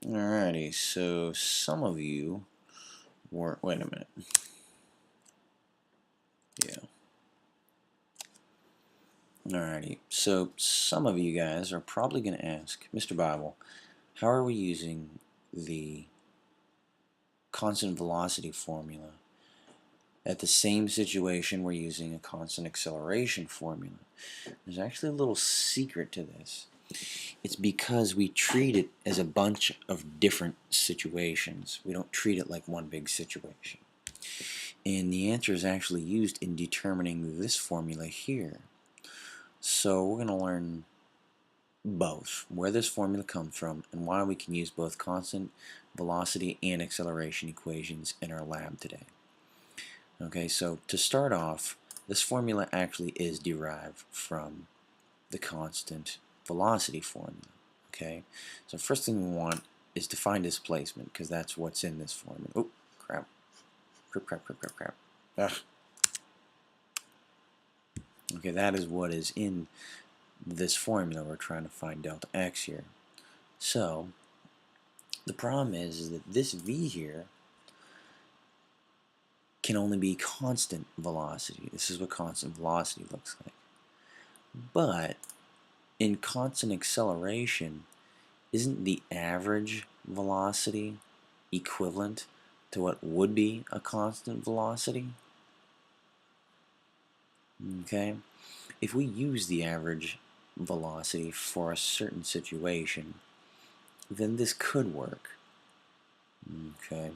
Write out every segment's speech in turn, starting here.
Alrighty, so some of you were, wait a minute, yeah. Alrighty, so some of you guys are probably going to ask, Mr. Bible, how are we using the constant velocity formula? At the same situation, we're using a constant acceleration formula. There's actually a little secret to this. It's because we treat it as a bunch of different situations. We don't treat it like one big situation. And the answer is actually used in determining this formula here. So we're going to learn both, where this formula comes from and why we can use both constant velocity and acceleration equations in our lab today. Okay, so to start off, this formula actually is derived from the constant velocity formula. Okay, so first thing we want is to find displacement, because that's what's in this formula. Oh, crap. Crap. Ugh. Okay, that is what is in this formula. We're trying to find delta x here. So the problem is that this v here can only be constant velocity. This is what constant velocity looks like. But in constant acceleration, isn't the average velocity equivalent to what would be a constant velocity? Okay, if we use the average velocity for a certain situation, then this could work. Okay,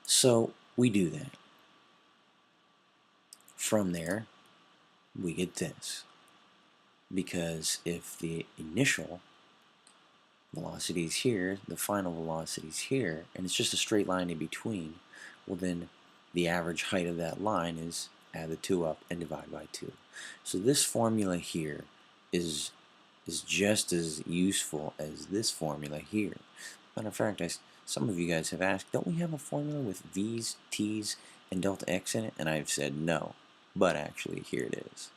so we do that. From there, we get this. Because if the initial velocity is here, the final velocity is here, and it's just a straight line in between, well then the average height of that line is add the two up and divide by 2. So this formula here is just as useful as this formula here. Matter of fact, some of you guys have asked, don't we have a formula with v's, t's, and delta x in it? And I've said no, but actually here it is.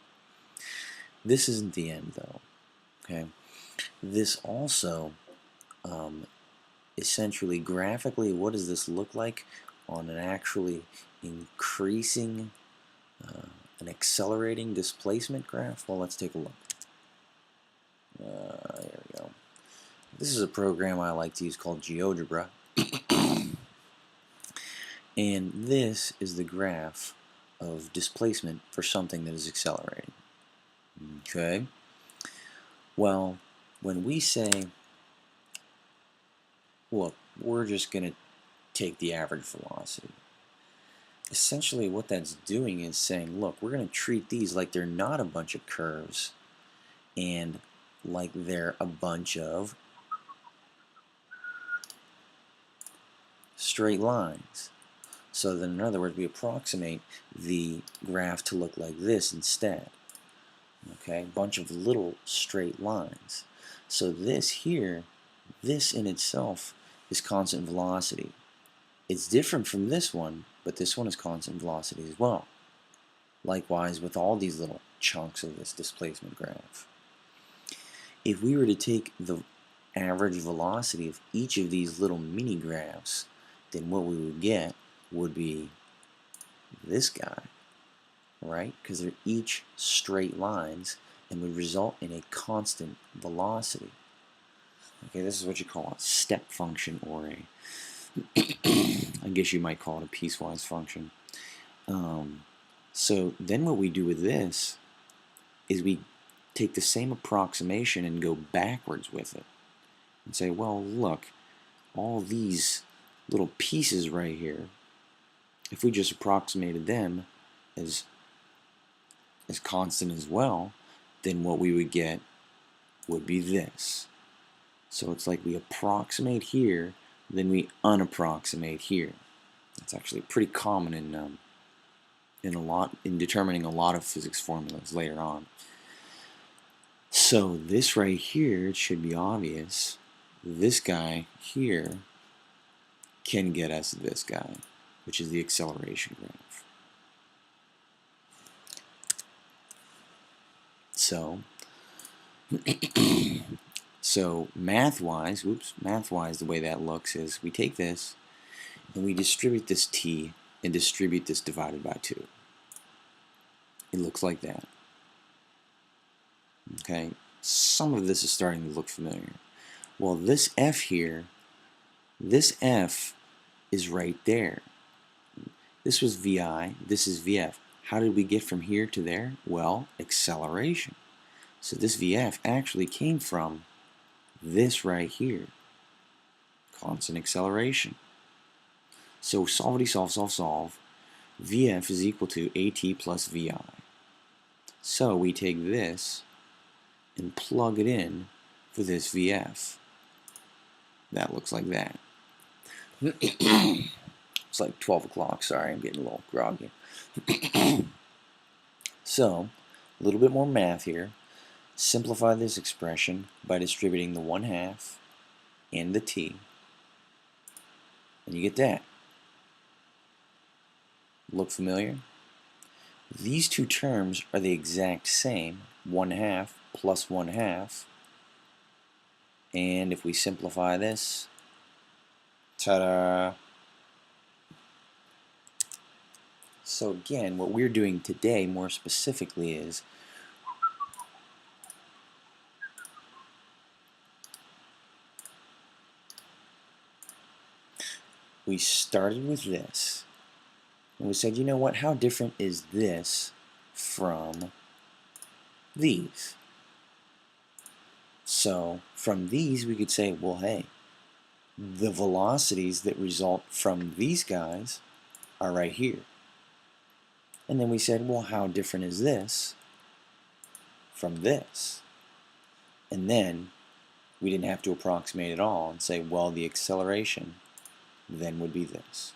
This isn't the end though. Okay, this also essentially graphically, what does this look like on an actually increasing an accelerating displacement graph? Well, let's take a look. There we go. This is a program I like to use called GeoGebra. And this is the graph of displacement for something that is accelerating. Okay. Well, when we say, look, we're just going to take the average velocity, essentially what that's doing is saying, look, we're going to treat these like they're not a bunch of curves and like they're a bunch of straight lines. So then, in other words, we approximate the graph to look like this instead. Okay, a bunch of little straight lines. So this here, this in itself is constant velocity. It's different from this one, but this one is constant velocity as well. Likewise with all these little chunks of this displacement graph. If we were to take the average velocity of each of these little mini graphs, then what we would get would be this guy, right? Because they're each straight lines and would result in a constant velocity. Okay, this is what you call a step function, or a I guess you might call it a piecewise function. So then what we do with this is we take the same approximation and go backwards with it and say, well, look, all these little pieces right here, if we just approximated them as constant as well, then what we would get would be this. So it's like we approximate here, then we unapproximate here. That's actually pretty common in determining a lot of physics formulas later on. So this right here, it should be obvious. This guy here can get us this guy, which is the acceleration graph. So So math-wise, the way that looks is we take this and we distribute this t and distribute this divided by 2. It looks like that. Okay, some of this is starting to look familiar. Well, this f here, this f is right there. This was vi, this is vf. How did we get from here to there? Well, acceleration. So this vf actually came from this right here, constant acceleration. So solvity solve. Vf is equal to at plus vi. So we take this and plug it in for this vf. That looks like that. It's like 12 o'clock, sorry, I'm getting a little groggy. So, a little bit more math here. Simplify this expression by distributing the 1/2 and the t, and you get that. Look familiar? These two terms are the exact same, 1/2 plus 1/2, and if we simplify this, ta-da! So again, what we're doing today more specifically is we started with this and we said, you know what, how different is this from these? So from these we could say, well, hey, the velocities that result from these guys are right here. And then we said, well, how different is this from this? And then we didn't have to approximate at all and say, well, the acceleration then would be this.